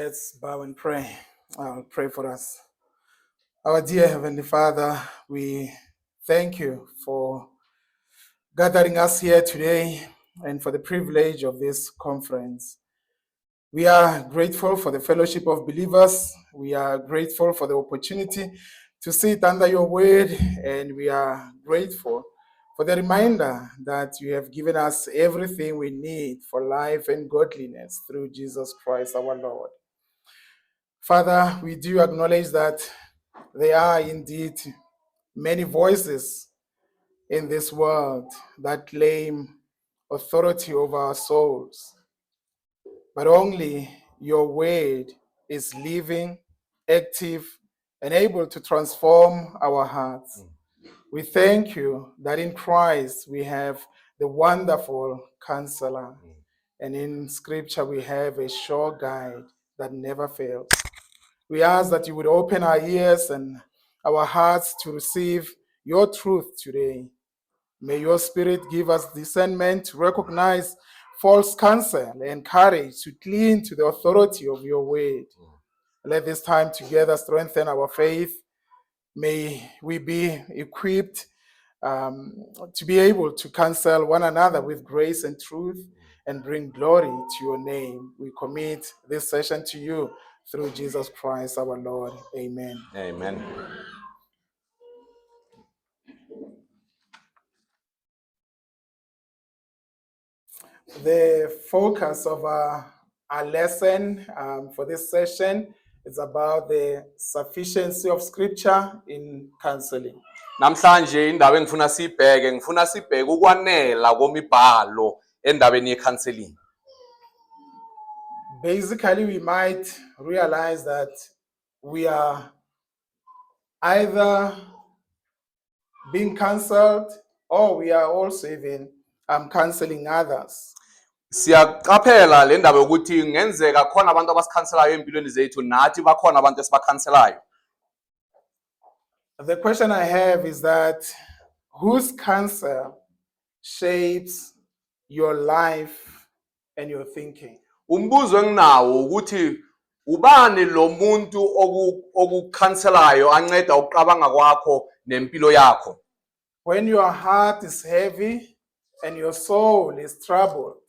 Let's bow and pray. I'll pray for us. Our dear Heavenly Father, we thank you for gathering us here today and for the privilege of this conference. We are grateful for the fellowship of believers. We are grateful for the opportunity to sit under your word, and we are grateful for the reminder that you have given us everything we need for life and godliness through Jesus Christ our Lord. Father, we do acknowledge that there are indeed many voices in this world that claim authority over our souls, but only your word is living, active, and able to transform our hearts. We thank you that in Christ we have the wonderful counselor, and in scripture we have a sure guide that never fails. We ask that you would open our ears and our hearts to receive your truth today. May your spirit give us discernment to recognize false counsel and courage to cling to the authority of your word. Let this time together strengthen our faith. May we be equipped to be able to counsel one another with grace and truth and bring glory to your name. We commit this session to you through Jesus Christ our Lord. Amen. Amen. The focus of our lesson for this session is about the sufficiency of scripture in counseling. Namhlanje indaba ngifuna sibheke ukwanela komibhalo endabeni yecounseling. Basically, we might realize that we are either being counseled or we are also even counseling others. Siyaqaphela le ndaba ukuthi ngenzeka khona abantu abasikhanselayo empilweni zethu nathi bakhona abantu esibakhanselayo. The question I have is that whose counsel shapes your life and your thinking? Umbuzo enginawo ukuthi ubani lo muntu okukhanselayo anceda ukuqabanga kwakho nempilo yakho. When your heart is heavy and your soul is troubled,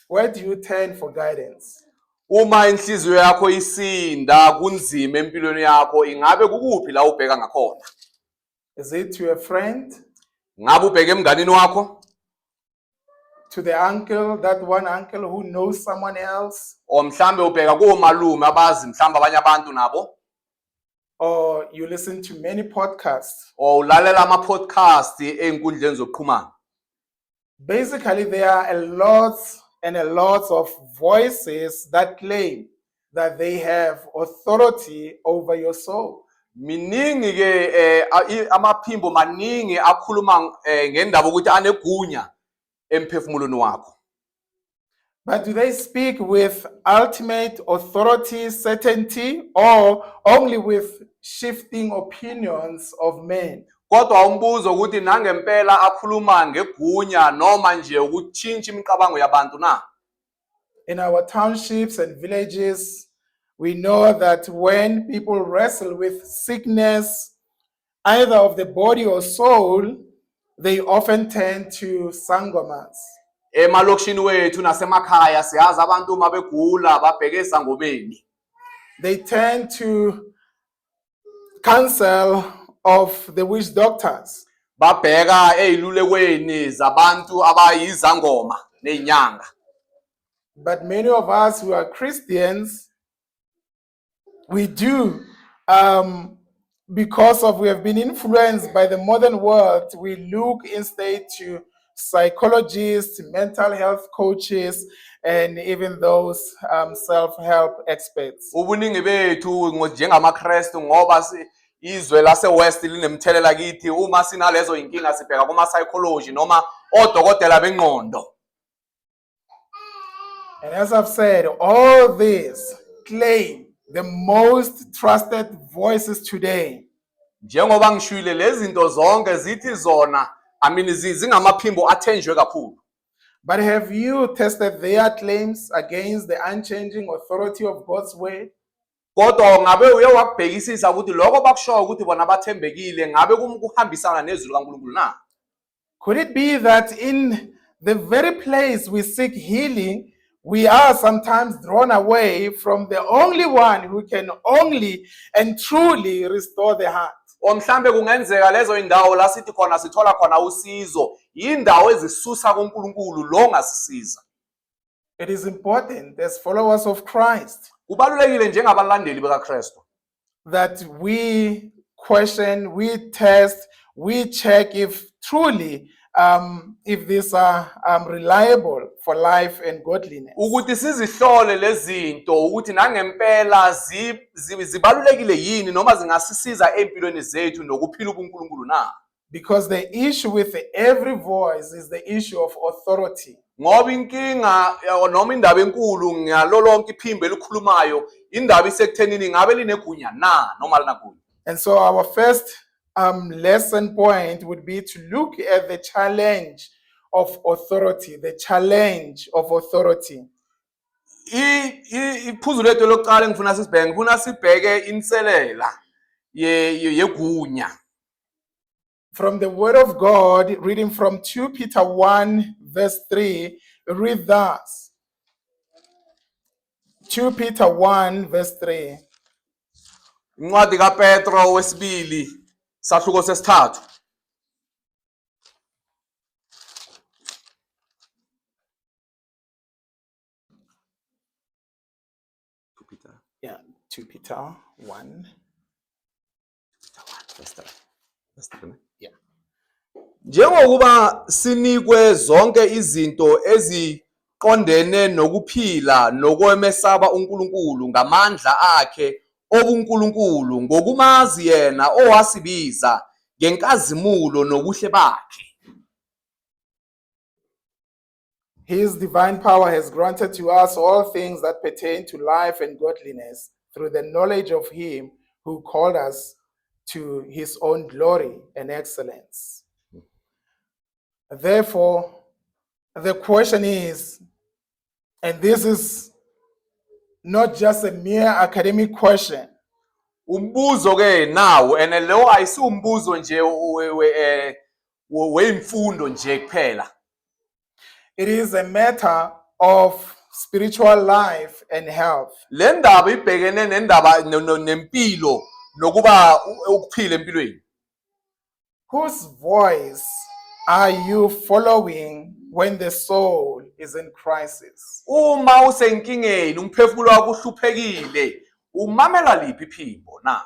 where do you turn for guidance? Uma inhliziyo yakho isinda kunzima empilweni yakho ingabe kukuphi la ubheka ngakhona? Is it to a friend? Ngabe ubheke emnganini wakho? To the uncle, that one uncle who knows someone else? O mhlambe ubheka komalume abazi mhlambe abanye abantu nabo? Or you listen to many podcasts? O ulalela ama podcast einkundleni zokuxhumana? Basically, there are a lot of voices that claim that they have authority over your soul. Miningi ke amaphimbo maningi akhuluma ngendaba ukuthi anegunya emphefumulweni wakho. But do they speak with ultimate authority, certainty, or only with shifting opinions of men? Kodwa umbuzo ukuthi nangempela akhuluma ngegunya noma nje ukutshintsha imicabango yabantu na? In our townships and villages, we know that when people wrestle with sickness, either of the body or soul, they often turn to sangomas. Emalokishini wethu nasemakhaya siyazi abantu uma begula babheke esangomeni. They turn to counsel of the witch doctors. Babheka ezilulekweni zabantu abayizangoma nezinyanga. But many of us who are Christians, we do, because we have been influenced by the modern world, we look instead to psychologists, mental health coaches, and even those self-help experts. Ubuningi bethu njengamaKristu ngoba izwe lase-West linemthelela kithi uma sinalezo inkinga sibheka kuma-psychology noma odokotela bengqondo. And as I've said, all these claim the most trusted voices today. Njengoba ngishwile lezi zinto zonke zithi zona zingamaphimbo athenjwe kakhulu. But have you tested their claims against the unchanging authority of God's word? Kodwa ngabe uye wakubhekisisa ukuthi lokho bakushoyo ukuthi bona bathembekile ngabe kuhambisana nezwi likaNkulunkulu na? Could it be that in the very place we seek healing, we are sometimes drawn away from the only one who can only and truly restore the heart? Mhlambe kungenzeka lezo indawo la sithi khona sithola khona usizo indawo ezisusa kuNkulunkulu lo ngasisiza. It is important as followers of Christ Kubalulekile njengabalandeli bekaKristu that we question, we test, we check if truly if these are reliable for life and godliness. ukuthi sizihlole lezinto ukuthi nangempela zibalulekile yini noma zingasisiza empilweni zethu nokuphila ubuNkulunkulu na? Because the issue with every voice is the issue of authority. Ngoba inkinga noma indaba enkulu ngalo lonke iphimbo elikhulumayo indaba isekuthenini ngabe linegunya na noma linagunya. And so our first lesson point would be to look at the challenge of authority, the challenge of authority. Iphuzu lethu lokuqala ngifuna sibheke inselela yegunya. From the word of God, reading from 2 Peter 1 verse 3, read thus. 2 Peter 1 verse 3. Incwadi kaPetro wesibili sahluko sesithathu. Yeah, 2 Peter 1. Yeah. Njengokuba sinikwe zonke izinto eziqondene nokuphila nokwemesaba uNkulunkulu ngamandla akhe obuNkulunkulu ngokumazi yena owasibiza ngenkazimulo nobuhle bakhe. His divine power has granted to us all things that pertain to life and godliness through the knowledge of him who called us to his own glory and excellence. Therefore, the question is, and this is not just a mere academic question. Umbuzo ke nawo ene lo ayisiwumbuzo nje weimfundo nje kuphela. It is a matter of spiritual life and health. Le ndaba ibhekene nendaba nempilo nokuba ukuphila empilweni. Whose voice are you following when the soul is in crisis? Uma usenkingeni umphefumulo wakho uhluphekile umamela liphi iphimbo na?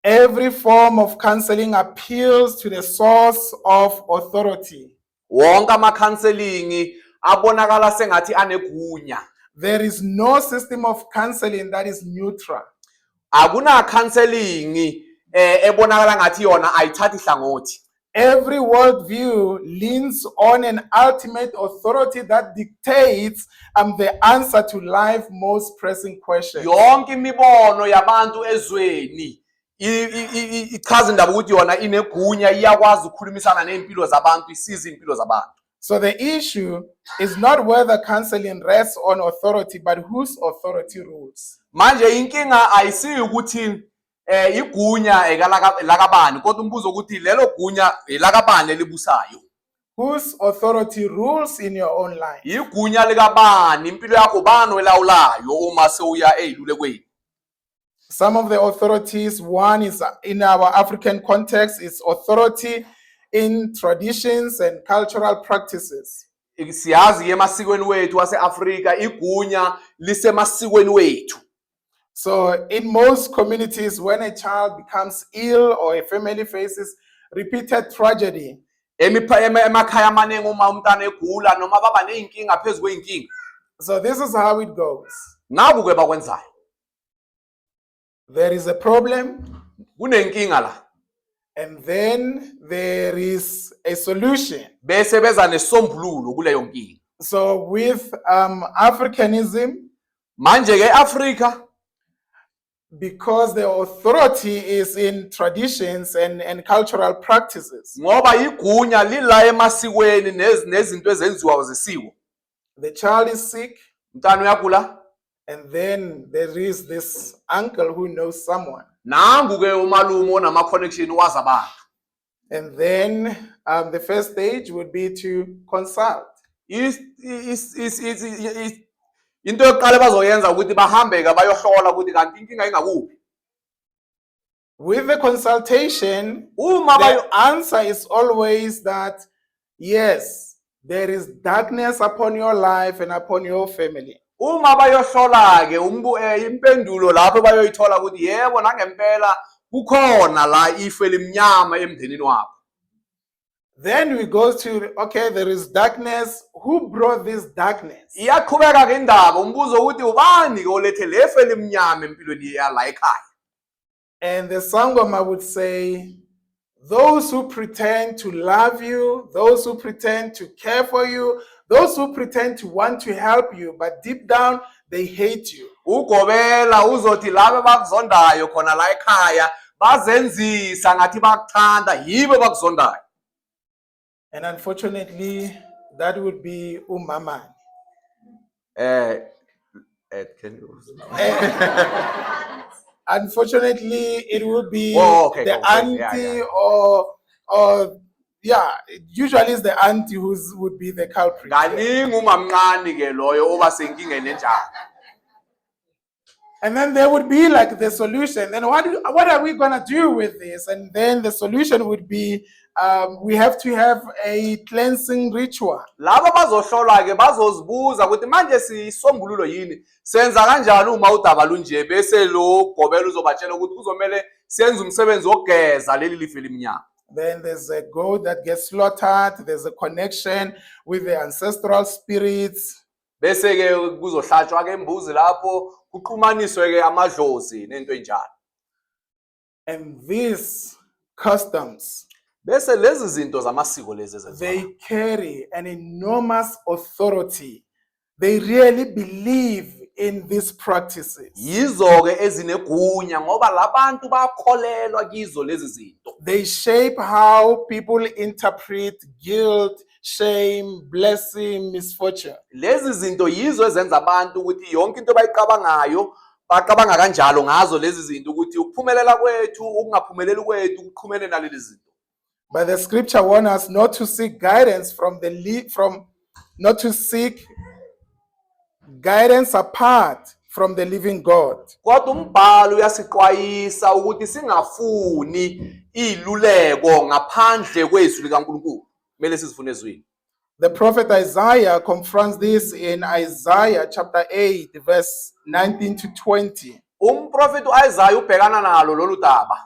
Every form of counseling appeals to the source of authority. Wonke ama-counseling abonakala sengathi anegunya. There is no system of counseling that is neutral. Akuna counseling ebonakala ngathi yona ayithathi hlangothi. Every worldview leans on an ultimate authority that dictates the answer to life's most pressing questions. Yonke imibono yabantu ezweni ichaza indaba ukuthi yona inegunya iyakwazi ukukhulumisana nempilo zabantu isiza impilo zabantu. So the issue is not whether counseling rests on authority, but whose authority rules. Manje inkinga ayisiyo ukuthi igunya ekalakabani kodwa umbuzo ukuthi lelo gunya elakabani elibusayo. Whose authority rules in your own life? Igunya likabani impilo yakho bani welawulayo uma sewuya ezilulekweni. Some of the authorities, one is in our African context, is authority in traditions and cultural practices. Siyazi emasikweni wethu waseAfrika igunya lisemasikweni wethu. So in most communities, when a child becomes ill or a family faces repeated tragedy, Emakhaya amaningi uma umntana egula noma baba neyinkinga phezulu kweyinkinga. So this is how it goes. Naku ke bakwenzayo. There is a problem, Kunenkinga la. and then there is a solution. Bese beza nesombululo kuleyo nkinga. So with Africanism, Manje ke Afrika because the authority is in traditions and cultural practices. ngoba igunya lila emasikweni nezinto ezenziwa zesiko. The child is sick, Umntwana uyagula, and then there is this uncle who knows someone. nangu ke umalume onama connection wazi abantu. And then the first stage would be to consult. Into yokuqala bazoyenza ukuthi bahambe ke bayohlola ukuthi kanti inkinga ingakuphi. With the consultation, Uma the answer is always that yes, there is darkness upon your life and upon your family. Uma bayohlola ke impendulo lapho bayoyithola ukuthi yebo nangempela kukhona la ife limnyama emndenini wakho. Then we go to, okay, there is darkness. Who brought this darkness? Iyaqhubeka ke indaba umbuzo ukuthi ubani ke olethe lefe limnyama empilweni yala ekhaya. And the Sangoma would say, those who pretend to love you, those who pretend to care for you, those who pretend to want to help you, but deep down they hate you. Ugobela uzothi laba bakuzondayo khona la ekhaya bazenzisa ngathi bakuthanda yibo bakuzondayo. And unfortunately, that would be umama. Can you? Unfortunately, it would be Okay, the okay, auntie yeah. or usually it's the auntie who would be the culprit. Kaningi umamncane ke loyo oba senkingeni enjalo. And then there would be like the solution. Then what are we gonna do with this? And then the solution would be we have to have a cleansing ritual. Laba bazohlola ke bazozibuza ukuthi manje sisombululo yini senza kanjani uma udaba lunje bese lo gobela uzobatshela ukuthi kuzomela senze umsebenzi wokugeza leli life limnyama. Then there's a goat that gets slaughtered. There's a connection with the ancestral spirits. Bese ke kuzohlatshwa ke imbuzi lapho kuqumaniswe ke amadlozi nento enjalo. And these customs, Bese lezi zinto zamasiko lezi ezenziwa they carry an enormous authority. They really believe in these practices. yizo ke ezinegunya ngoba labantu bakholelwa kizo lezi zinto. They shape how people interpret guilt, shame, blessing, misfortune. Lezi zinto yizo ezenza abantu ukuthi yonke into bayicabangayo baqabanga kanjalo ngazo lezi zinto ukuthi ukuphumelela kwethu ukungaphumeleli kwethu kuqhumene nalezi zinto. But the scripture warns us not to seek guidance not to seek guidance apart from the living God. Kodwa umbhalo uyasixwayisa ukuthi singafuni iluleko ngaphandle kwezwi likaNkulunkulu. Kumele sizifune ezwini. The prophet Isaiah confronts this in Isaiah chapter 8, verse 19 to 20. Umprofeti uIsaiah ubhekana nalo lolu daba.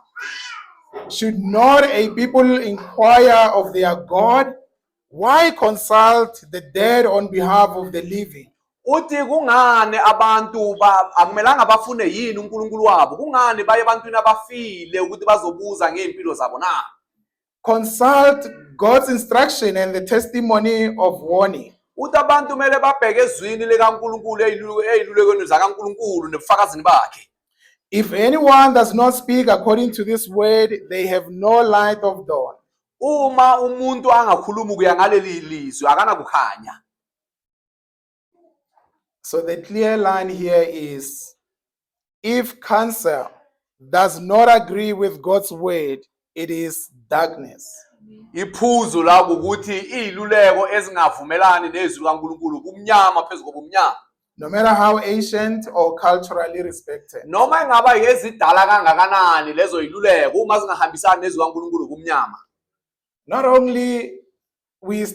Should not a people inquire of their God? Why consult the dead on behalf of the living? Uthi kungane abantu akumelanga bafune yini uNkulunkulu wabo? Kungane baye ebantwini abafile ukuthi bazobuza ngeimpilo zabo na? Consult God's instruction and the testimony of warning. Uthi abantu kumele babheke ezwini likaNkulunkulu eyilulekweni zakaNkulunkulu nebufakazini bakhe. If anyone does not speak according to this word, they have no light of dawn. Uma umuntu angakhuluma kuya ngaleli lizwi akanakukhanya. So the clear line here is, if counsel does not agree with God's word, it is darkness. Iphuzu la ukuthi iziluleko ezingavumelani nezwi kaNkulunkulu kumnyama phezulu kobumnyama. No matter how ancient or culturally respected. Noma ingaba yezidala kangakanani lezo iziluleko uma zingahambisani nezwi kaNkulunkulu kumnyama. Not only we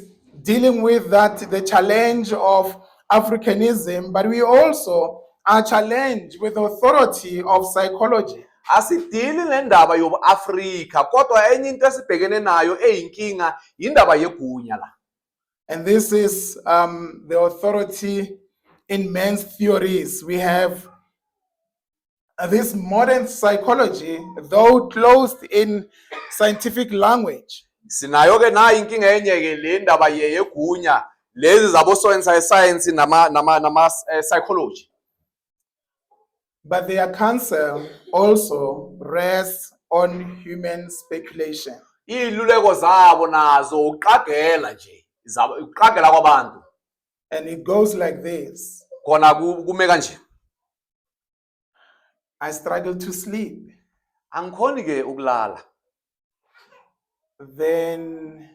dealing with that, the challenge of Africanism, but we also are challenged with the authority of psychology. Asidili nendaba yobuAfrika kodwa enye into esibhekene nayo eyinkinga indaba yegunya la. And this is the authority in men's theories. We have this modern psychology, though closed in scientific language. Sinayo ke na inkinga enye ke le ndaba yegunya lezi zabo science nama psychology. but their counsel also rests on human speculation. Iy'luleko zabo nazo uqagela nje, uqagela kwabantu. And it goes like this. Khona kume kanje. I struggle to sleep. Angikhoni ke ukulala. Then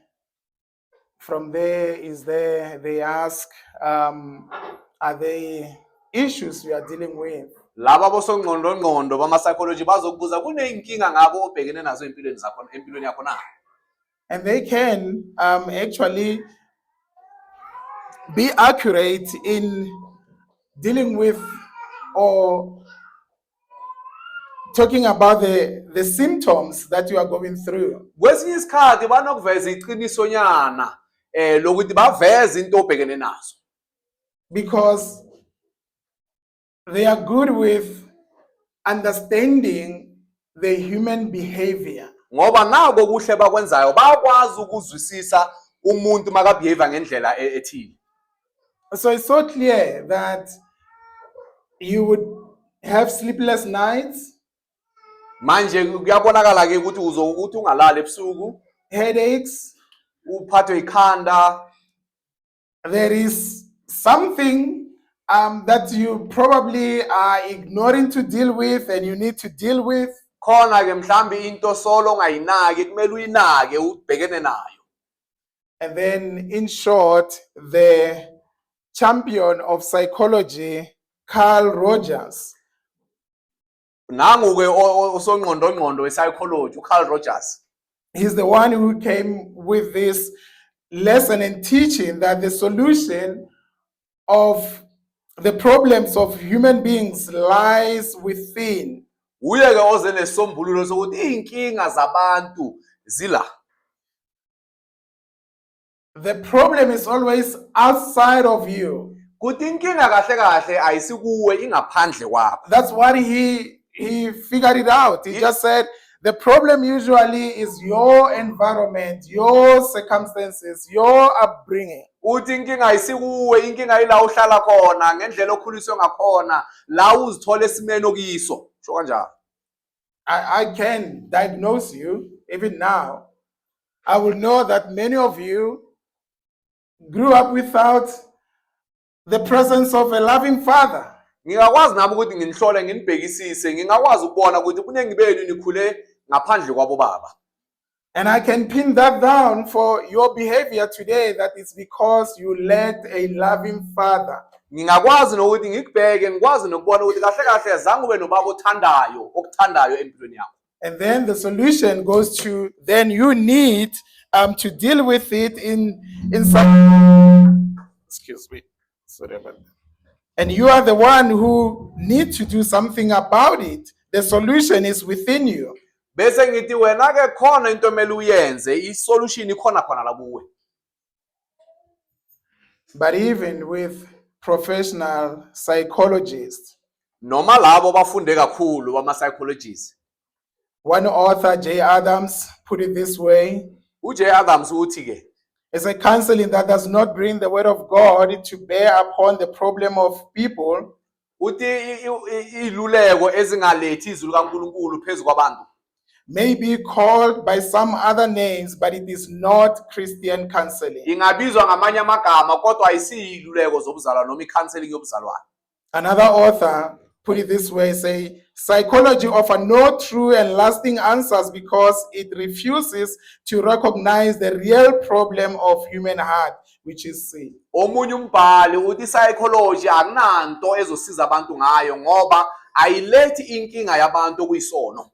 from there, they ask, are there issues you are dealing with? Laba bosongqondo bama psychology bazokubuza kuneyinkinga ngabo obhekene nazo empilweni zakho, empilweni yakho na. And they can actually be accurate in dealing with or talking about the symptoms that you are going through. Kwesinye isikhathi banokuveza iqinisonyana lokuthi baveze into obhekene nazo. Because they are good with understanding the human behavior. Ngoba nako kuhle bakwenzayo bayakwazi ukuzwisisa umuntu makabehave ngendlela ethile. So it's so clear that you would have sleepless nights, Manje kuyabonakala ke ukuthi ungalali ebusuku, headaches. uphathwe ikhanda. There is something that you probably are ignoring to deal with and you need to deal with. Khona ke mhlambi into solo ongayinaki kumele uyinake ubhekene nayo. And then, in short, the champion of psychology, Carl Rogers, Nangu ke osongqondo we-psychology uCarl Rogers. he's the one who came with this lesson and teaching that the solution of the problems of human beings lies within. Uye ke oze nesombululo sokuthi iy'nkinga zabantu zila. The problem is always outside of you. Kuthi inkinga kahle kahle ayisikuwe ingaphandle kwakho. That's what he figured it out. He just said the problem usually is your environment, your circumstances, your upbringing. Uthi inkinga ayisikuwe, inkinga ila uhlala khona, ngendlela okhuliswe ngakhona, la uzithola esimeni okuyiso. Sho kanjalo. I can diagnose you even now. I will know that many of you grew up without the presence of a loving father. Ngingakwazi nami ukuthi nginihlole nginibhekisise, ngingakwazi ukubona ukuthi kuningi benu nikhule ngaphandle kwabo baba. And I can pin that down for your behavior today, that it's because you let a loving father. Ngingakwazi nokuthi ngikubheke, ngikwazi nokubona ukuthi kahle kahle zange ube nobaba othandayo, okuthandayo empilweni yakho. And then the solution goes to, then you need to deal with it in some, excuse me, sorry about that. And you are the one who need to do something about it. The solution is within you. Bese ngithi wena ke khona into emele uyenze, isolution ikhona khona la kuwe. But even with professional psychologists, Noma labo bafunde kakhulu bama psychologists. one author, Jay Adams, put it this way: uJ Adams uthi ke it's a counseling that does not bring the word of God to bear upon the problem of people, uthi iluleko ezingalethi izwi likaNkulunkulu phezulu kwabantu may be called by some other names, but it is not Christian counseling. ingabizwa ngamanye amagama kodwa ayisiyiluleko zobuzalwane noma icounseling yobuzalwane. Another author put it this way, say, psychology offer no true and lasting answers because it refuses to recognize the real problem of human heart, which is sin. Omunye umbhali uthi psychology akunanto ezosiza abantu ngayo ngoba ayilethi inkinga yabantu okuyisono.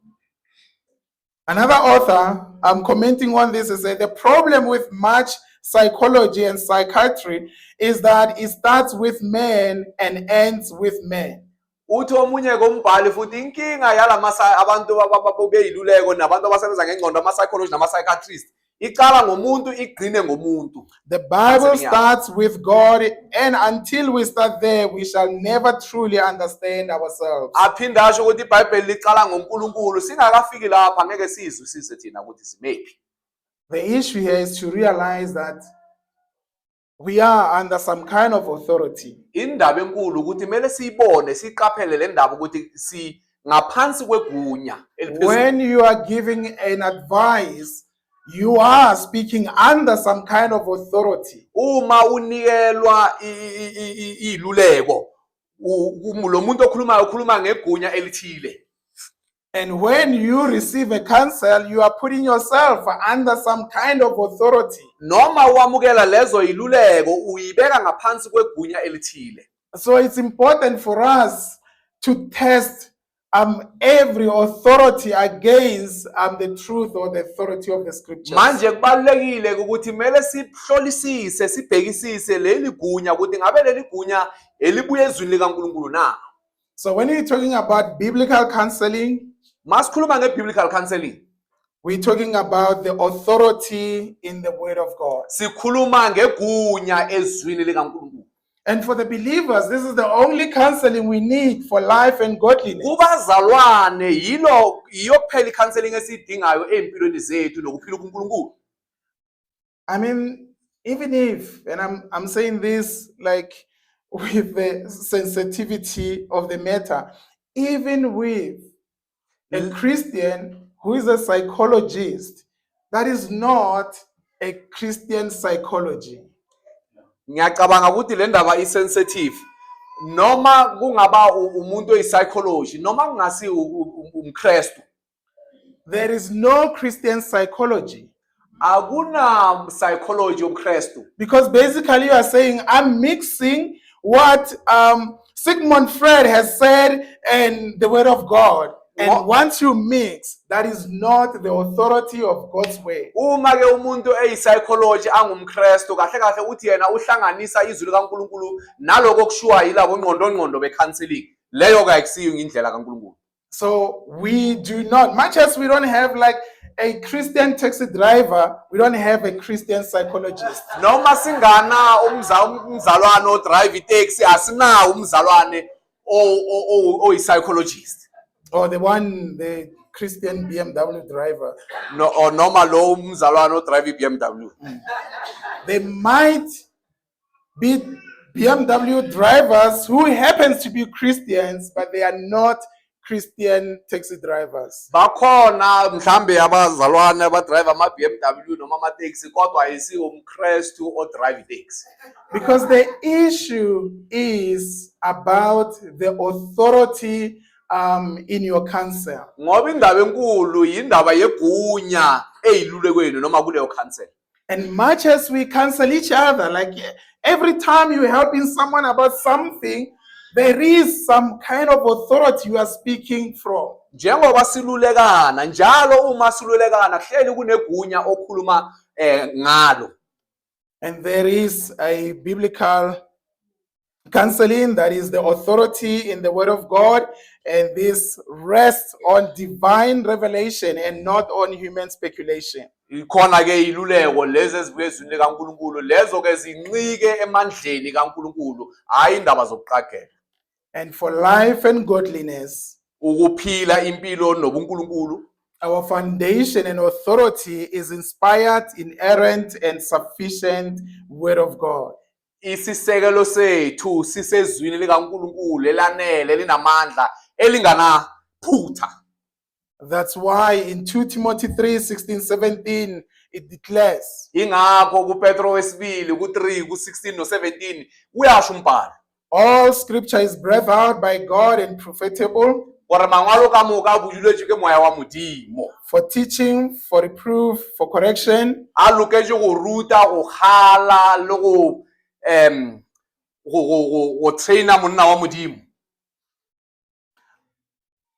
Another author, I'm commenting on this, is that the problem with much psychology and psychiatry is that it starts with men and ends with men. Uthi omunye kombhali futhi inkinga yalamasa abantu ababeyiluleko nabantu abasebenza ngengqondo ama psychology nama psychiatrist iqala ngomuntu igcine ngomuntu. The Bible starts with God, and until we start there, we shall never truly understand ourselves. Aphinda asho ukuthi iBhayibheli liqala ngoNkulunkulu, singakafiki lapha ngeke sizwisise thina ukuthi simephi. The issue here is to realize that we are under some kind of authority. Indaba enkulu ukuthi kumele siyibone siqaphele le ndaba ukuthi si ngaphansi kwegunya eliphezulu. When you are giving an advice, you are speaking under some kind of authority. Uma unikelwa iluleko lo muntu okhulumayo ukhuluma ngegunya elithile. And when you receive a counsel, you are putting yourself under some kind of authority. Noma wamukela lezo iluleko uyibeka ngaphansi kwegunya elithile. So it's important for us to test every authority against the truth or the authority of the scriptures. Manje kubalekile ukuthi mele sihlolisise sibhekisise leli gunya ukuthi ngabe leli gunya elibuye ezwini likaNkulunkulu na. So when we're talking about biblical counseling, masikhuluma ngebiblical counseling, we're talking about the authority in the word of God. Sikhuluma ngegunya ezwini likaNkulunkulu. And for the believers, this is the only counseling we need for life and godliness. Kubazalwane yilo kuphela counseling esidingayo empilweni zethu nokuphila kuNkulunkulu. I mean, even if, and I'm saying this like with the sensitivity of the matter, even with a Christian who is a psychologist, that is not a Christian psychology. Ngiyacabanga ukuthi le ndaba isensitive noma kungaba umuntu oyipsychology noma kungasi umKristu. There is no Christian psychology. Akuna psychology umKristu. Because basically you are saying I'm mixing what Sigmund Freud has said and the word of God. And once you mix, that is not the authority of God's way. Uma ke umuntu eyipsychology angumKristu kahle kahle uthi yena uhlanganisa izwi likaNkulunkulu naloko kushuwa yilabo ngqondo becounseling. Leyo ke akusiyo indlela kaNkulunkulu. So we do not, much as we don't have like a Christian taxi driver, we don't have a Christian psychologist. Noma singana umzalwane odrive itaxi asinawo umzalwane oyipsychologist. Or the Christian BMW driver. No, or noma lo umzalwane odrive BMW. They might be BMW drivers who happens to be Christians, but they are not Christian taxi drivers. Bakhona mhlambe abazalwane abadrive ama BMW noma ama taxi kodwa ayisiwo umKristu odrive taxi. Because the issue is about the authority in your counsel. Ngoba indaba enkulu yindaba yegunya eyilulekweni noma kuleyo counsel. And much as we counsel each other, like every time you're helping someone about something, there is some kind of authority you are speaking from. Njengoba silulekana njalo uma silulekana hleli kunegunya okhuluma ngalo. And there is a biblical counseling that is the authority in the word of God, and this rests on divine revelation and not on human speculation. Ikhona ke iluleko lezi ezibuye ezwini likaNkulunkulu lezo ke zincike emandleni kaNkulunkulu hayi indaba zokuqagela. And for life and godliness, ukuphila impilo nobuNkulunkulu, our foundation and authority is inspired, inerrant, and sufficient word of God. Isisekelo sethu sisezwini likaNkulunkulu elanele linamandla elinganaphutha. That's why in 2 Timothy 3:16-17 it declares, ingakho kuPetro wesibili ku3 ku16 no17 uyasho umbhalo, all scripture is breathed out by God and profitable gore mangwalo ka moka a buduletswe ke moya wa Modimo, for teaching, for reproof, for correction, a loketse go ruta go khala le go traina monna wa Modimo,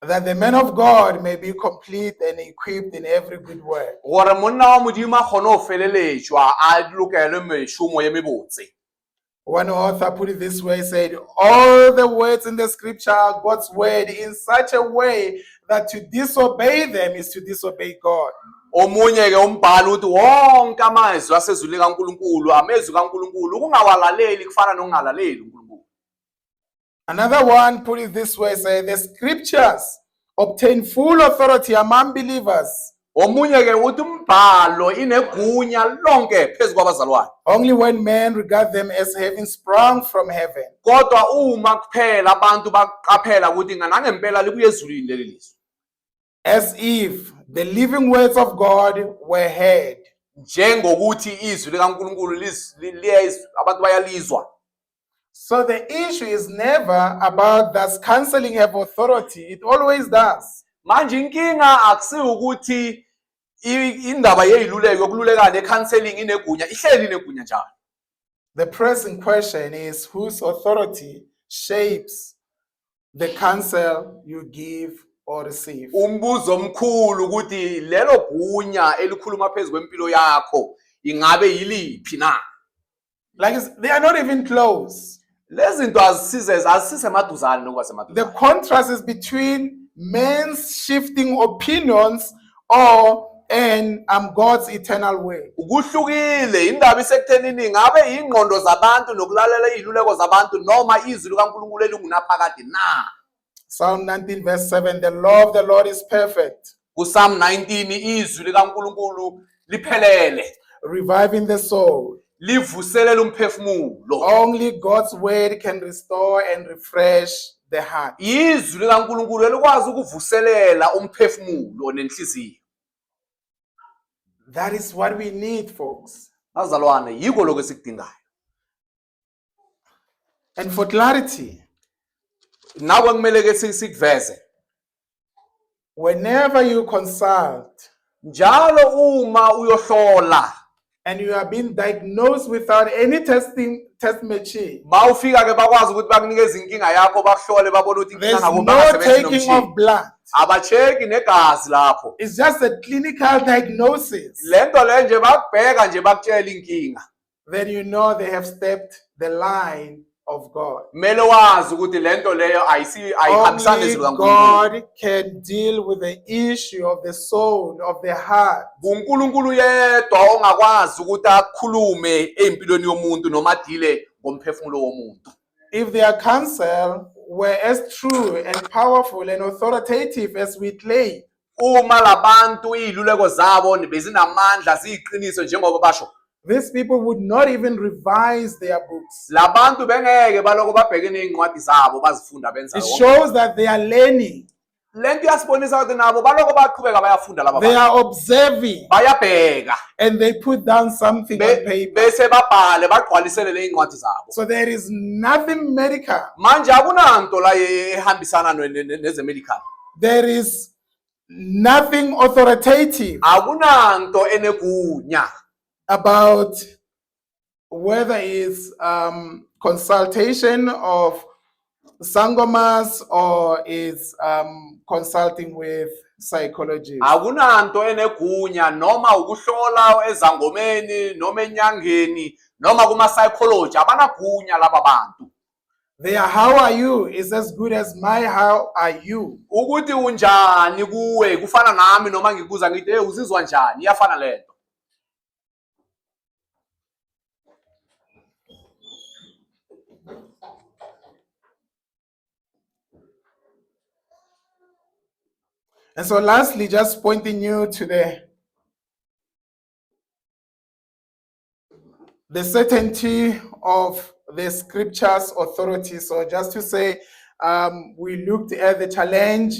that the man of God may be complete and equipped in every good work. gore monna wa Modimo a kgone go feleletswa a lokele mešomo ye mebotse. One author put it this way, said, all the words in the scripture are God's word in such a way that to disobey them is to disobey God. Omunye ke umbhalo uthi wonke amazwi asezwini likaNkulunkulu amezwi kaNkulunkulu kungawalaleli kufana nokungalaleli uNkulunkulu. Another one put it this way, say the scriptures obtain full authority among believers. Omunye ke uthi umbhalo inegunya lonke phezu kwabazalwane. Only when men regard them as having sprung from heaven. Kodwa uma kuphela abantu baqaphela ukuthi nangempela libuye ezulwini leli lizwi. As if the living words of God were heard. Njengokuthi izwi likaNkulunkulu abantu bayalizwa. So the issue is never about does counseling have authority. It always does. Manje inkinga akusiyo ukuthi indaba yeziluleko yokululekana ecounseling inegunya, ihleli inegunya njalo. The pressing question is whose authority shapes the counsel you give or receive. Umbuzo omkhulu ukuthi lelo gunya elikhuluma phezulu kwempilo yakho ingabe yiliphi na? Like they are not even close. Lezi zinto azisisemaduzane nokuba semaduzane. The contrast is between men's shifting opinions and God's eternal way. Ukuhlukile indaba isekuthenini ingabe ingqondo zabantu nokulalela iziluleko zabantu noma izwi likaNkulunkulu elingunaphakade na. Psalm 19 verse 7, the law of the Lord is perfect. Psalm 19 izwi likaNkulunkulu liphelele. Reviving the soul. Livuselela umphefumulo. Only God's word can restore and refresh the heart. Izwi likaNkulunkulu elikwazi ukuvuselela umphefumulo nenhliziyo. That is what we need, folks. Bazalwane, yiko lokho esikudingayo. And for clarity, nawe kumele ke sikuveze. Whenever you consult, njalo uma uyohlola, and you are being diagnosed without any test machine, mawufika ke bakwazi ukuthi bakunikeza inkinga yakho bakuhlole babone ukuthi there's inkinga no taking of blood. Abacheki negazi lapho. It's just a clinical diagnosis. Lento le nje bakubheka nje bakutshela inkinga. Then you know they have stepped the line of God. Mele wazi ukuthi lento leyo ayihambisani nezwi likaNkulunkulu. God can deal with the issue of the soul, of the heart. uNkulunkulu yedwa ongakwazi ukuthi akukhulume empilweni yomuntu noma adile ngomphefumulo womuntu. If their counsel were as true and powerful and authoritative as we claim, uma labantu iziluleko zabo bezinamandla ziyiqiniso njengoba basho, these people would not even revise their books. Labantu bengeke baloko babheke neincwadi zabo bazifunda benza. It shows that they are learning. Lento yasibonisa ukuthi nabo baloko baqhubeka bayafunda laba. They are observing. Bayabheka. And they put down something on paper. Bese babhale bagqwalisele leincwadi zabo. So there is nothing medical. Manje akunanto la ehambisana nezemedical. There is nothing authoritative. Akunanto enegunya about whether it's consultation of sangomas or it's consulting with psychologists. Akunanto enegunya noma ukuhlola ezangomeni noma enyangeni noma kuma psychology abanagunya laba bantu. Their how are you is as good as my how are you. Ukuthi unjani kuwe kufana nami noma ngikuza ngithi hey uzizwa njani iyafana lento. And so lastly, just pointing you to the certainty of the scripture's authority. So just to say, we looked at the challenge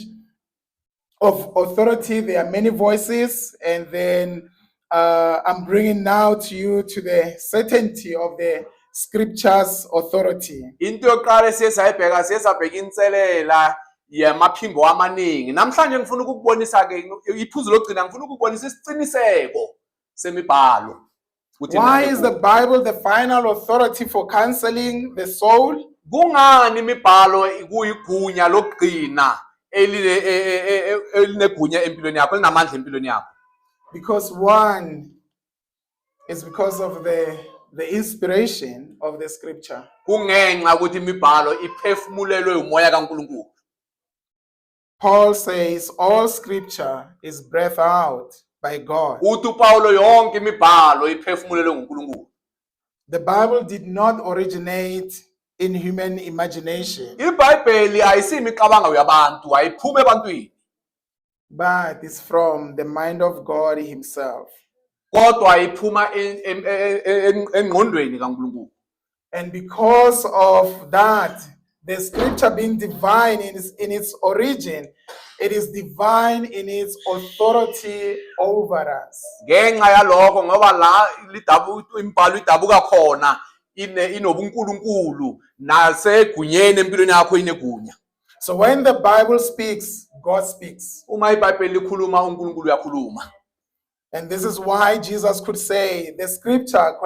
of authority. There are many voices. And then I'm bringing now to you to the certainty of the scripture's authority. Into yokuqala sesayibheka inselela yamaphimbo amaningi. Namhlanje ngifuna ukukubonisa ke iphuzu lokugcina ngifuna ukukubonisa isiqiniseko semibhalo. Why is the Bible the final authority for counseling the soul? Kungani imibhalo kuyigunya lokugcina elinegunya empilweni yakho elinamandla empilweni yakho? Because one is because of the inspiration of the scripture. Kungenxa ukuthi imibhalo iphefumulelwe umoya kaNkulunkulu. Paul says all scripture is breathed out by God. Uthi uPaulo yonke imibhalo iphefumulelwe nguNkulunkulu. The Bible did not originate in human imagination. IBhayibheli ayisimicabango yabantu, ayiphume ebantwini. but it's from the mind of God Himself. kodwa iphuma engqondweni kaNkulunkulu. And because of that, the scripture being divine in its origin, it is divine in its authority over us. Ngenxa yalokho ngoba la imbhalo idabuka khona inobunkulunkulu nasegunyeni empilweni yakho inegunya. So when the Bible speaks, God speaks. Uma iBhayibheli likhuluma uNkulunkulu uyakhuluma. And this is why Jesus could say, the scripture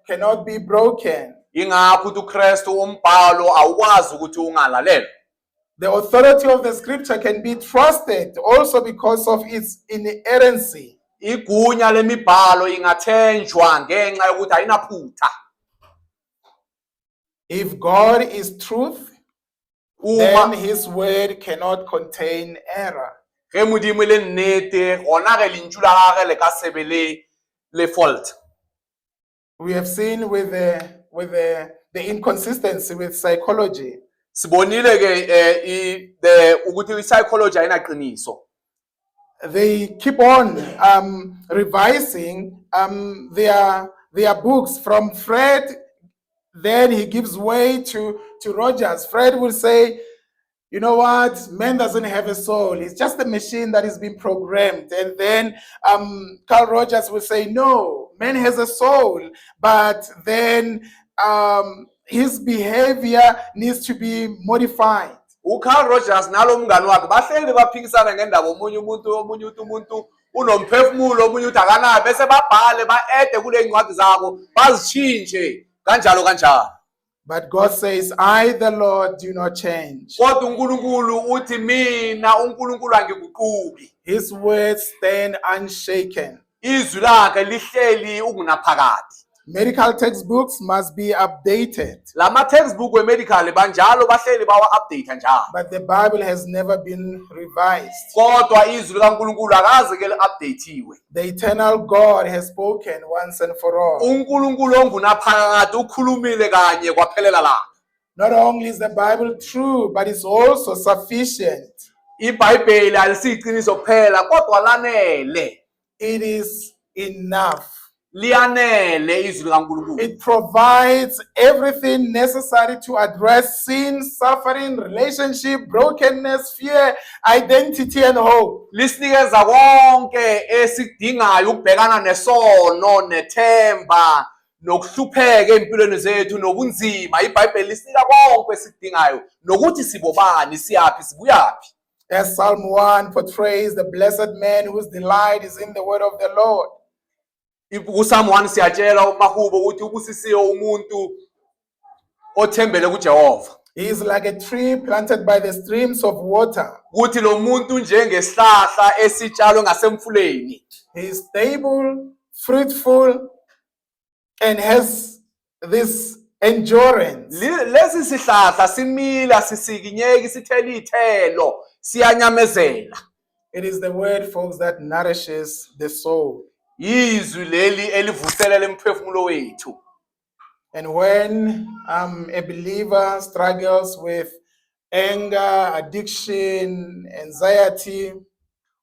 cannot be broken. Ingakho uthi uKristu umbhalo awukwazi ukuthi ungalalelwa. The authority of the scripture can be trusted also because of its inerrancy. Igunya lemibhalo ingathenjwa ngenxa yokuthi ayinaphutha. If God is truth, then His word cannot contain error. Ge modimo le nnete gona ge lentšu la gage le ka sebe le fault. We have seen with the inconsistency with psychology. Sibonile ke ukuthi psychology ayinaqiniso. They keep on revising their books from Fred. Then he gives way to Rogers. Fred will say, you know what, man doesn't have a soul. It's just a machine that is being programmed. And then Carl Rogers will say, no, man has a soul, but then his behavior needs to be modified. uCarl Rogers nalo mngani wakhe bahleli baphikisana ngendaba omunye umuntu unomphefumulo omunye uthi akanayo bese babhale baede kule incwadi zabo bazitshintshe kanjalo. But God says, I, the Lord, do not change. Kodwa uNkulunkulu uthi mina uNkulunkulu angiguquki. His words stand unshaken. Izwi lakhe lihleli ukunaphakade. Medical textbooks must be updated. Lama textbook we-medical banjalo bahleli bawa-update njalo. But the Bible has never been revised. Kodwa izwi likaNkulunkulu akaze ke li-updathiwe. The eternal God has spoken once and for all. uNkulunkulu ongunaphakade ukhulumile kanye kwaphelela la. Not only is the Bible true, but it's also sufficient. iBhayibheli alisiqiniso kuphela kodwa lanele. It is enough. Liyanele izwi likaNkulunkulu. It provides everything necessary to address sin, suffering, relationship, brokenness, fear, identity, and hope. Lisinikeza konke esidingayo ukubhekana nesono, nethemba, nokuhlupheka empilweni zethu, nobunzima. iBhayibheli lisinika konke esidingayo nokuthi sibobani, siyaphi, sibuyaphi. As Psalm 1 portrays the blessed man whose delight is in the word of the Lord. uPsalm 1 siyatshela uMahubo ukuthi ubusisiwe umuntu othembele kuJehova. He is like a tree planted by the streams of water. Kuthi lo muntu njengesihlahla esitshalwe ngasemfuleni. He is stable, fruitful, and has this endurance. Lesi sihlahla simila sisikinyeki sithela ithelo siyanyamezela. It is the word, folks, that nourishes the soul. Izwi leli elivuselela imphefumulo wethu. And when a believer struggles with anger, addiction, anxiety,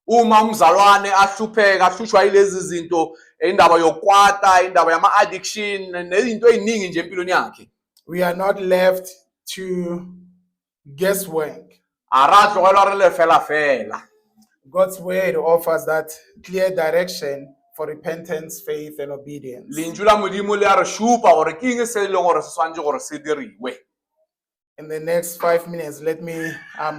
Uma umzalwane ahlushwa yilezi zinto, indaba yokwata, indaba yama addiction nezinto eziningi nje empilweni yakhe. we are not left to guesswork. Aratsho kwalwa fela. God's word offers that clear direction for repentance, faith, and obedience. Lentswe la Modimo le a re shupa gore ke eng se e leng gore se swantse gore se diriwe. In the next 5 minutes, let me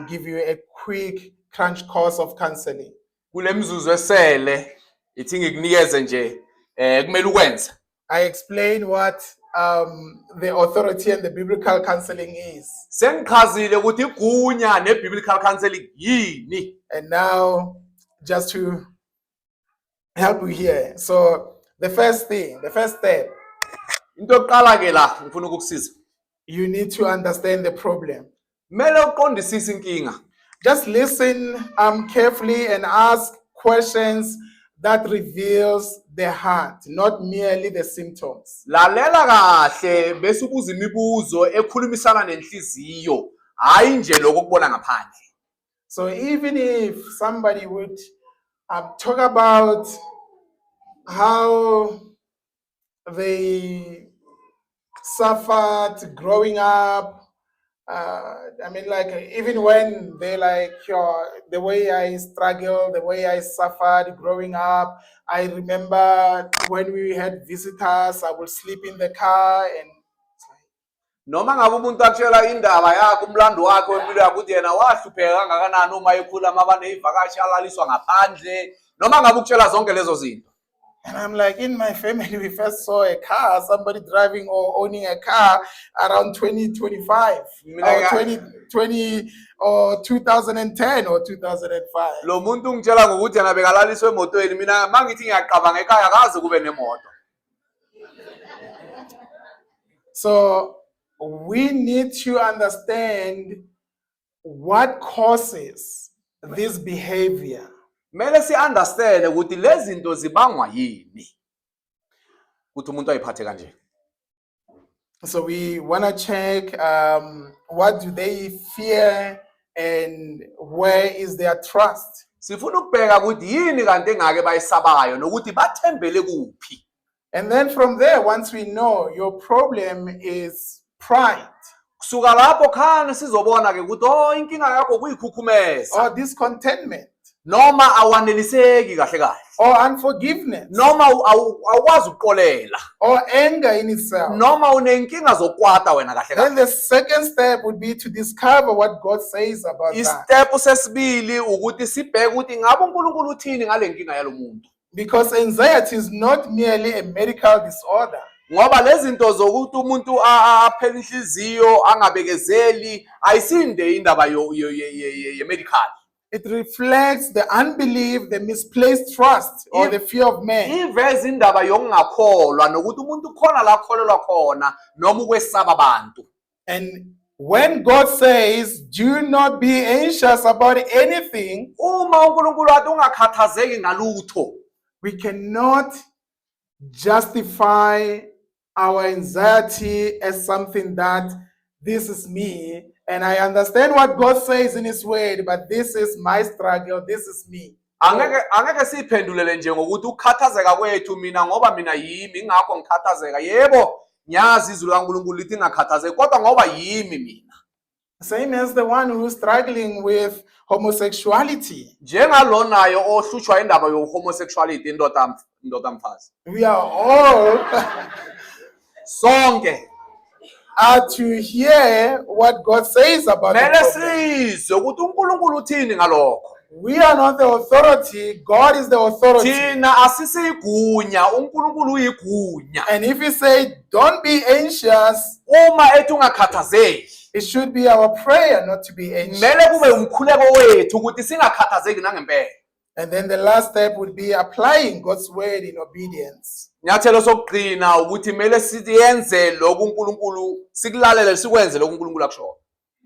give you a quick crunch course of counseling. Kule mzuzu esele ithi ngikunikeze nje kumele ukwenza. I explain what the authority and the biblical counseling is. Sengichazile ukuthi igunya ne-biblical counseling yini. And now, just to help you here. So, the first step, Into yokuqala ke la ngifuna ukukusiza. you need to understand the problem. Kumele uqondisise inkinga. Just listen carefully and ask questions that reveals the heart, not merely the symptoms. Lalela kahle bese ubuza imibuzo ekhulumisana nenhliziyo, hayi nje lokho kubona ngaphandle. So even if somebody would talk about how they suffered growing up, I mean, like even when they like the way I struggled, the way I suffered growing up. I remember when we had visitors, I would sleep in the car, and noma ngabe umuntu akutshela indaba yakhe umlando wakhe wempilo yakhe ukuthi yena wahlupheka kangakanani uma ekhula abanezivakashi alaliswa ngaphandle noma ngabe ukutshela zonke lezo zinto. and I'm like, in my family, we first saw a car, somebody driving or owning a car around 2025, or 2020, or 2010 or 2005. Lo muntu ungitshela ngokuthi yena bekalaliswe emotweni, mina mangithi ngiyaqabanga ekhaya akaze kube nemoto. So we need to understand what causes this behavior. Mele si understand ukuthi lezi zinto zibangwa yini ukuthi umuntu ayiphathe kanje. So we want to check what do they fear and where is their trust. Sifuna ukubheka ukuthi yini kanti engake bayisabayo nokuthi bathembele kuphi. And then from there, once we know your problem is pride, Kusuka lapho khona sizobona ke ukuthi inkinga yakho kuyikhukhumeza or discontentment, noma awaneliseki kahle kahle, or unforgiveness, noma awukwazi ukuqolela, or anger in itself. noma unenkinga zokwata wena kahle Then kahle. the second step would be to discover what God says about that. Istep sesibili ukuthi sibheke ukuthi ngabe uNkulunkulu uthini ngale nkinga yalomuntu. Because anxiety is not merely a medical disorder. Ngoba lezi zinto zokuthi umuntu aphela inhliziyo angabekezeli ayisinde indaba ye medical. It reflects the unbelief, the misplaced trust, or the fear of man. Iveza indaba yokungakholwa nokuthi umuntu khona la kholelwa khona noma ukwesaba abantu. And when God says, do not be anxious about anything, Uma uNkulunkulu athi ungakhathazeki ngalutho, we cannot justify our anxiety as something that this is me, and I understand what God says in His Word, but this is my struggle, this is me. angeke siphendulele nje ngokuthi ukukhathazeka kwethu mina ngoba mina yimi ingakho ngikhathazeka. Yebo, nyazi izwi likaNkulunkulu lithi ngakhathazeki kodwa ngoba yimi mina. Same as the one who's struggling with homosexuality. Njengalo nayo ohlutshwa indaba yo-homosexuality indoda mfazi. We are all Sonke are to hear what God says about the mele problem. sizwe ukuthi uNkulunkulu uthini ngalokho. We are not the authority, God is the authority. Thina asisigunya, uNkulunkulu uyigunya. And if He say, don't be anxious, Uma ethi ungakhathazeki, it should be our prayer not to be anxious. mele kube umkhuleko wethu ukuthi singakhathazeki nangempela. And then the last step would be applying God's word in obedience. Nyathelo sokugcina ukuthi mele siyenze lokhu uNkulunkulu, sikulalele sikwenze lokhu uNkulunkulu akusho.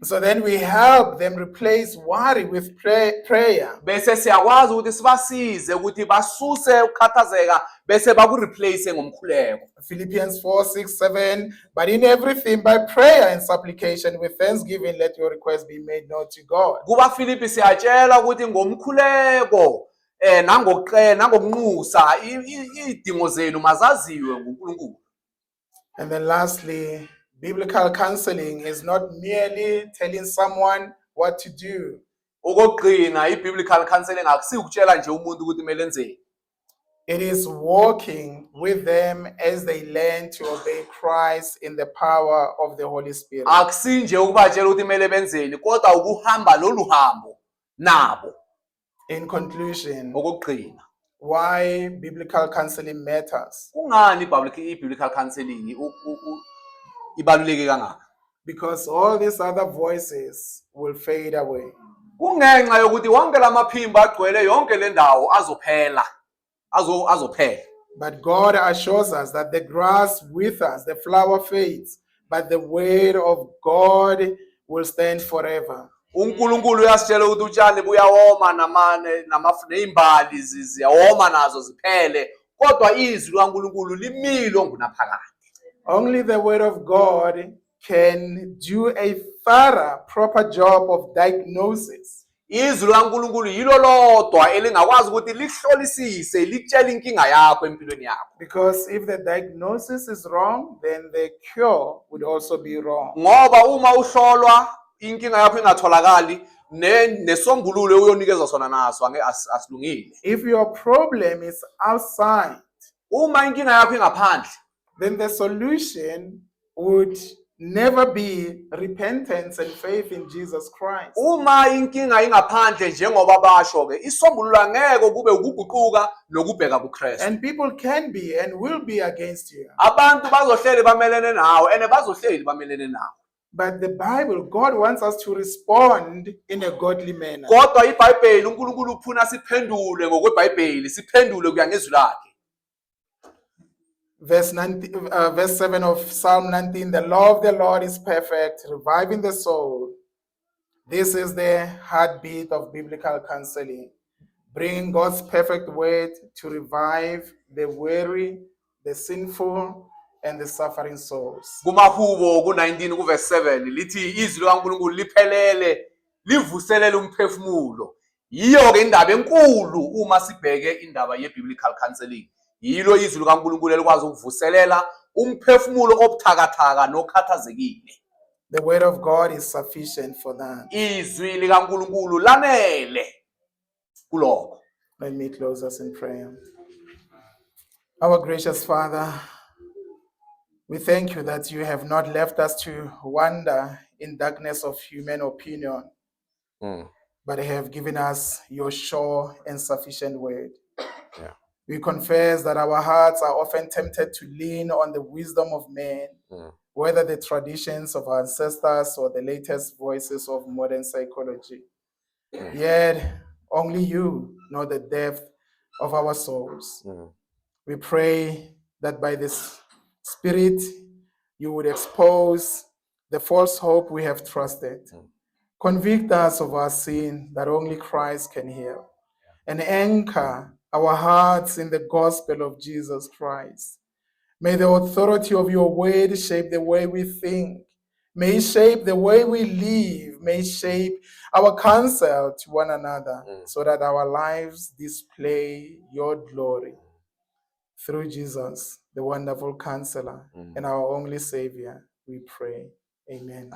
So then we help them replace worry with prayer. Bese siyakwazi ukuthi sibasize ukuthi basuse ukukhathazeka bese bakureplace ngomkhuleko. Philippians 4:6-7. But in everything by prayer and supplication with thanksgiving let your requests be made known to God. Kuba Philippi siyatshela ukuthi ngomkhuleko nangokunxusa idingo zenu mazaziwe nguNkulunkulu. And then lastly, biblical counseling is not merely telling someone what to do. Okugcina i-biblical counseling akusukutshela nje umuntu ukuthi kumele enzeni. It is walking with them as they learn to obey Christ in the power of the Holy Spirit. Akusinje ukubatshela ukuthi kumele benzeni kodwa ukuhamba lolu hambo nabo. In conclusion, Okugcina why biblical counseling matters? kungani i-biblical counseling ibaluleke kangaka? Because all these other voices will fade away. Kungenxa yokuthi wonke lamaphimbo agcwele yonke le ndawo azophela. But God assures us that the grass withers, the flower fades, but the word of God will stand forever. uNkulunkulu uyasitshela ukuthi utshani buyawoma neimbali ziyawoma nazo ziphele kodwa izwi likaNkulunkulu limilo ngunaphakade. Only the word of God can do a thorough, proper job of diagnosis. Izwi likaNkulunkulu yilo lodwa elingakwazi ukuthi lihlolisise litshele inkinga yakho empilweni yakho. Because if the diagnosis is wrong, then the cure would also be wrong. Ngoba uma uhlolwa inkinga yakho ingatholakali nesombululo uyonikezwa sona naso asilungile. If your problem is outside, Uma inkinga yakho ingaphandle, then the solution would never be repentance and faith in Jesus Christ. uma inkinga ingaphandle njengoba basho ke isombululo angeke kube ukuguquka nokubheka kuKristu. And people can be and will be against you. Abantu bazohleli bamelene nawe ene bazohleli bamelene nawe. But the Bible, God wants us to respond in a godly manner. Kodwa iBhayibheli uNkulunkulu uphuna siphendule ngokweBhayibheli, siphendule kuya ngezwi lakhe. Verse 7 of Psalm 19, the law of the Lord is perfect, reviving the soul. This is the heartbeat of biblical counseling, bringing God's perfect word to revive the weary, the sinful, and the suffering souls. KumaHubo ku-19 kuverse 7 lithi izwi likaNkulunkulu liphelele livuselele umphefumulo. Yiyo ke indaba enkulu uma sibheke indaba ye-biblical counseling. Yilo izwi likaNkulunkulu elikwazi ukuvuselela umphefumulo obuthakathaka nokhathazekile. The word of God is sufficient for that. Izwi likaNkulunkulu lanele kulokho. Let me close us in prayer. Our gracious Father, we thank you that you have not left us to wander in darkness of human opinion, but have given us your sure and sufficient word. Yeah. We confess that our hearts are often tempted to lean on the wisdom of men, whether the traditions of our ancestors or the latest voices of modern psychology. Yet, only you know the depth of our souls. We pray that by this Spirit, you would expose the false hope we have trusted. Convict us of our sin that only Christ can heal, and anchor our hearts in the gospel of Jesus Christ. May the authority of your word shape the way we think. May it shape the way we live. May it shape our counsel to one another, so that our lives display your glory. Through Jesus, the wonderful counselor and our only Savior, we pray. Amen.